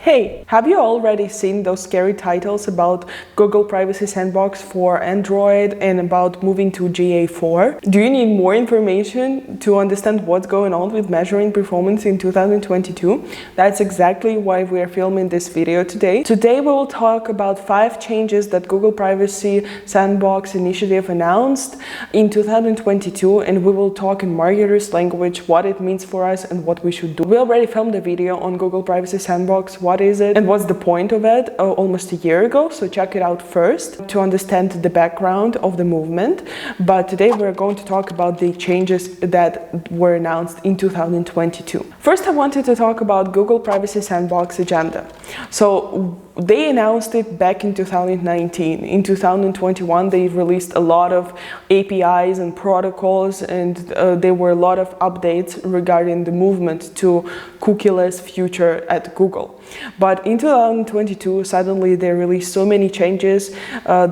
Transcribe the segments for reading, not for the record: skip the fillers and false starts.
Hey, have you already seen those scary titles about Google Privacy Sandbox for Android and about moving to GA4? Do you need more information to understand what's going on with measuring performance in 2022? That's exactly why we are filming this video today. Today we will talk about 5 changes that Google Privacy Sandbox initiative announced in 2022, and we will talk in marketers' language what it means for us and what we should do. We already filmed a video on Google Privacy Sandbox, what is it and what's the point of it, almost a year ago, so check it out first to understand the background of the movement. But today we're going to talk about the changes that were announced in 2022. First, I wanted to talk about Google Privacy Sandbox agenda. So they announced it back in 2019. In 2021, they released a lot of APIs and protocols, and there were a lot of updates regarding the movement to cookieless future at Google. But in 2022, suddenly they released so many changes.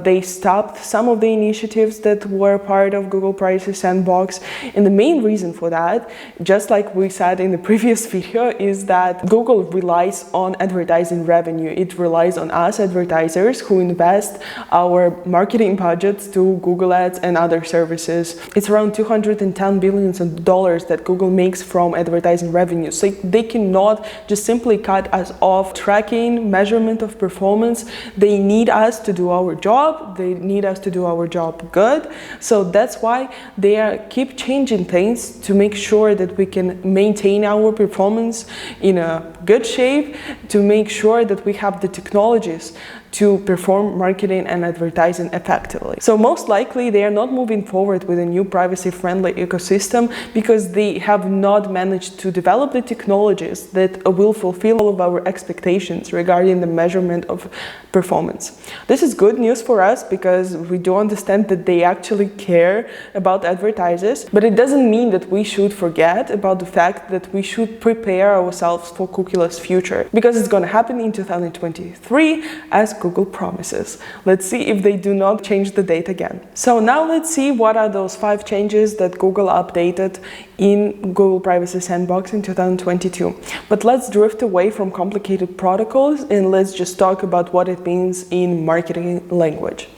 They stopped some of the initiatives that were part of Google Privacy Sandbox. And the main reason for that, just like we said in the previous video, is that Google relies on advertising revenue. It relies on us advertisers who invest our marketing budgets to Google Ads and other services. It's around $210 billion that Google makes from advertising revenue. So they cannot just simply cut us off tracking, measurement of performance. They need us to do our job. They need us to do our job good. So that's why they keep changing things to make sure that we can maintain our performance in a good shape, to make sure that we have the technologies to perform marketing and advertising effectively. So most likely they are not moving forward with a new privacy-friendly ecosystem because they have not managed to develop the technologies that will fulfill all of our expectations regarding the measurement of performance. This is good news for us because we do understand that they actually care about advertisers, but it doesn't mean that we should forget about the fact that we should prepare ourselves for cookieless future, because it's going to happen in 2023 as Google promises. Let's see if they do not change the date again. So now let's see what are those 5 changes that Google updated in Google Privacy Sandbox in 2022. But let's drift away from complicated protocols and let's just talk about what it means in marketing language.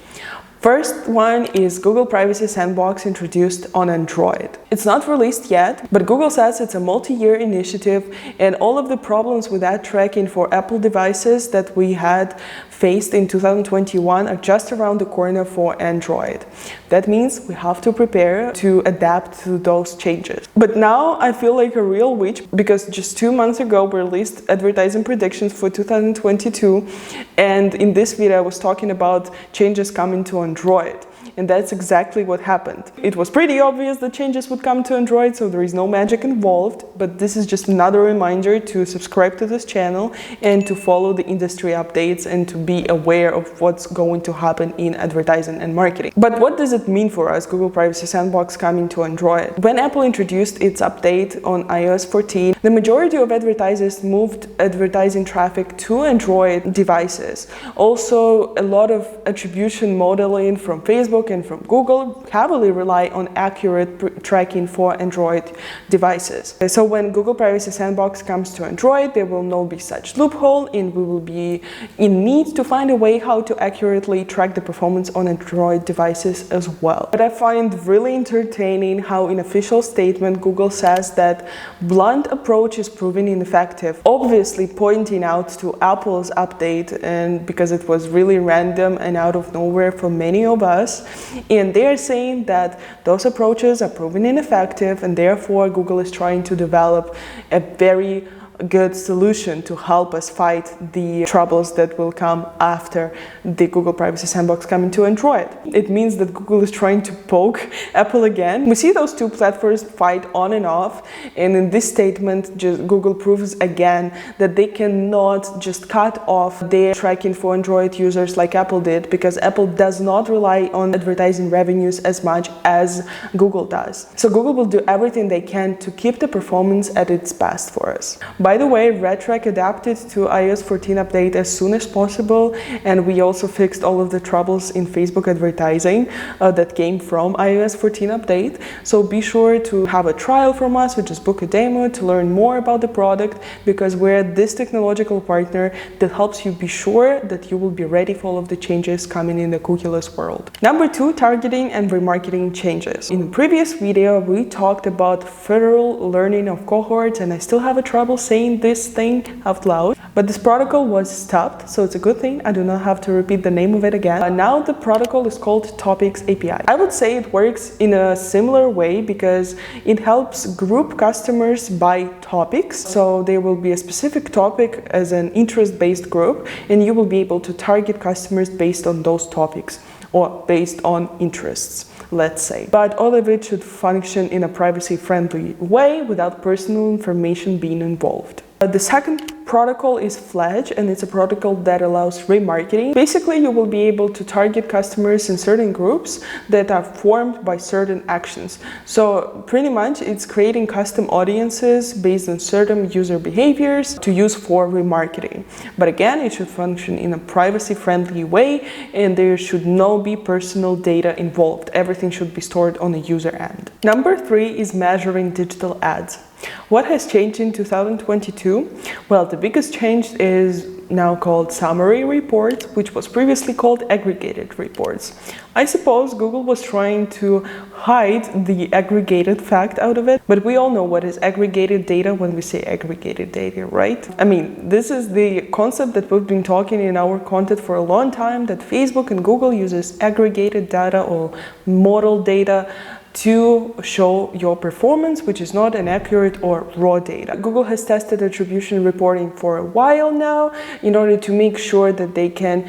First one is Google Privacy Sandbox introduced on Android. It's not released yet, but Google says it's a multi-year initiative, and all of the problems with ad tracking for Apple devices that we had faced in 2021 are just around the corner for Android. That means we have to prepare to adapt to those changes. But now I feel like a real witch because just 2 months ago we released advertising predictions for 2022, and in this video I was talking about changes coming to Android. And that's exactly what happened. It was pretty obvious that changes would come to Android, so there is no magic involved, but this is just another reminder to subscribe to this channel and to follow the industry updates and to be aware of what's going to happen in advertising and marketing. But what does it mean for us, Google Privacy Sandbox coming to Android? When Apple introduced its update on iOS 14, the majority of advertisers moved advertising traffic to Android devices. Also, a lot of attribution modeling from Facebook and from Google heavily rely on accurate tracking for Android devices. So when Google Privacy Sandbox comes to Android, there will not be such loophole, and we will be in need to find a way how to accurately track the performance on Android devices as well. But I find really entertaining how in official statement Google says that blunt approach is proving ineffective, obviously pointing out to Apple's update, and because it was really random and out of nowhere for many of us. And they are saying that those approaches are proven ineffective, and therefore Google is trying to develop a very good solution to help us fight the troubles that will come after the Google Privacy Sandbox coming to Android. It means that Google is trying to poke Apple again. We see those two platforms fight on and off, and in this statement Google proves again that they cannot just cut off their tracking for Android users like Apple did, because Apple does not rely on advertising revenues as much as Google does. So Google will do everything they can to keep the performance at its best for us. By the way, RedTrack adapted to iOS 14 update as soon as possible, and we also fixed all of the troubles in Facebook advertising that came from iOS 14 update. So be sure to have a trial from us or just book a demo to learn more about the product, because we're this technological partner that helps you be sure that you will be ready for all of the changes coming in the cookieless world. Number 2, targeting and remarketing changes. In the previous video, we talked about federal learning of cohorts, and I still have a trouble saying this thing out loud, but this protocol was stopped, so it's a good thing. I do not have to repeat the name of it again. Now the protocol is called Topics API. I would say it works in a similar way because it helps group customers by topics. So there will be a specific topic as an interest-based group, and you will be able to target customers based on those topics or based on interests, let's say. But all of it should function in a privacy-friendly way without personal information being involved. The second protocol is FLEDGE, and it's a protocol that allows remarketing. Basically, you will be able to target customers in certain groups that are formed by certain actions. So pretty much it's creating custom audiences based on certain user behaviors to use for remarketing. But again, it should function in a privacy-friendly way, and there should not be personal data involved. Everything should be stored on the user end. Number 3 is measuring digital ads. What has changed in 2022? Well, the biggest change is now called summary reports, which was previously called aggregated reports. I suppose Google was trying to hide the aggregated fact out of it, but we all know what is aggregated data when we say aggregated data, right? I mean, this is the concept that we've been talking in our content for a long time, that Facebook and Google uses aggregated data or model data to show your performance, which is not an accurate or raw data. Google has tested attribution reporting for a while now in order to make sure that they can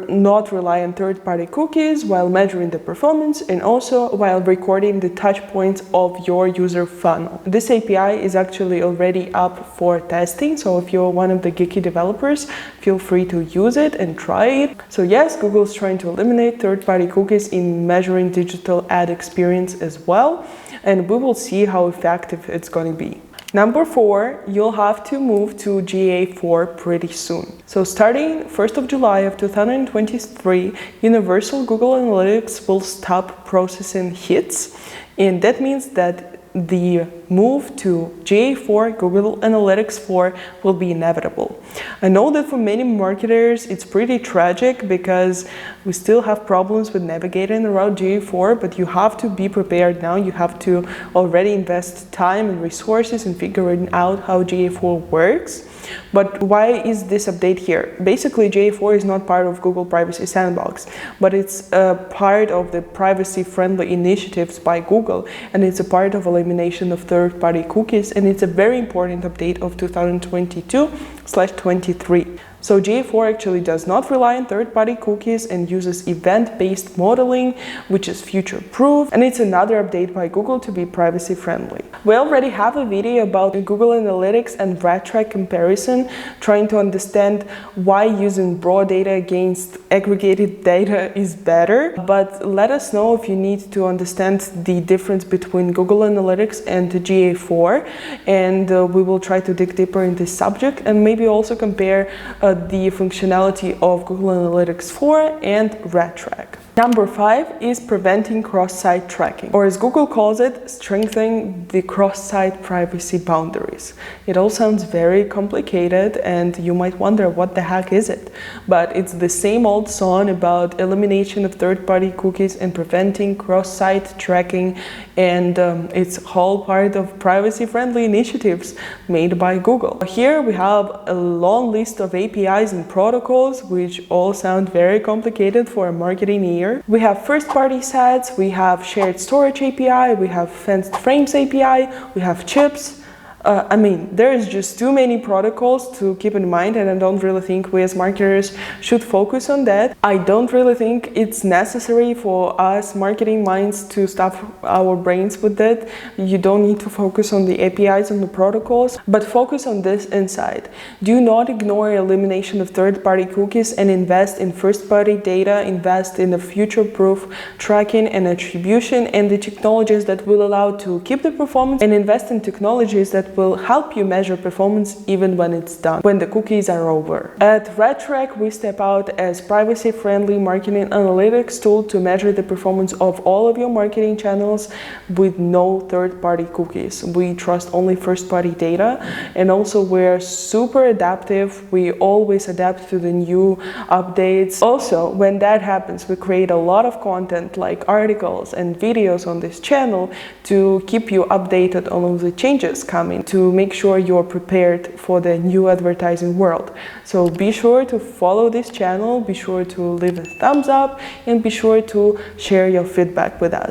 not rely on third-party cookies while measuring the performance, and also while recording the touch points of your user funnel. This API is actually already up for testing, so if you're one of the geeky developers, feel free to use it and try it. So yes, Google is trying to eliminate third-party cookies in measuring digital ad experience as well, and we will see how effective it's going to be. Number 4, you'll have to move to GA4 pretty soon. So starting 1st of July of 2023, Universal Google Analytics will stop processing hits, and that means that the move to GA4, Google Analytics 4, will be inevitable. I know that for many marketers it's pretty tragic because we still have problems with navigating around GA4, but you have to be prepared now. You have to already invest time and resources in figuring out how GA4 works. But why is this update here? Basically, GA4 is not part of Google Privacy Sandbox, but it's a part of the privacy-friendly initiatives by Google, and it's a part of elimination of third-party cookies, and it's a very important update of 2022/23. So GA4 actually does not rely on third-party cookies and uses event-based modeling, which is future-proof, and it's another update by Google to be privacy-friendly. We already have a video about Google Analytics and RedTrack comparison, trying to understand why using raw data against aggregated data is better, but let us know if you need to understand the difference between Google Analytics and GA4, and we will try to dig deeper in this subject and maybe also compare the functionality of Google Analytics 4 and RedTrack. Number 5 is preventing cross-site tracking, or as Google calls it, strengthening the cross-site privacy boundaries. It all sounds very complicated and you might wonder what the heck is it? But it's the same old song about elimination of third-party cookies and preventing cross-site tracking, and it's all part of privacy-friendly initiatives made by Google. Here we have a long list of APIs and protocols which all sound very complicated for a marketing ear. We have first-party sets, we have shared storage API, we have fenced frames API, we have chips. I mean, there is just too many protocols to keep in mind, and I don't really think we as marketers should focus on that. I don't really think it's necessary for us marketing minds to stuff our brains with that. You don't need to focus on the APIs and the protocols, but focus on this insight. Do not ignore elimination of third-party cookies and invest in first-party data, invest in the future-proof tracking and attribution and the technologies that will allow to keep the performance, and invest in technologies that that will help you measure performance even when it's done, when the cookies are over. At RedTrack, we step out as privacy-friendly marketing analytics tool to measure the performance of all of your marketing channels with no third-party cookies. We trust only first-party data, and also we're super adaptive. We always adapt to the new updates. Also, when that happens, we create a lot of content like articles and videos on this channel to keep you updated on all the changes coming, to make sure you're prepared for the new advertising world. So be sure to follow this channel, be sure to leave a thumbs up, and be sure to share your feedback with us.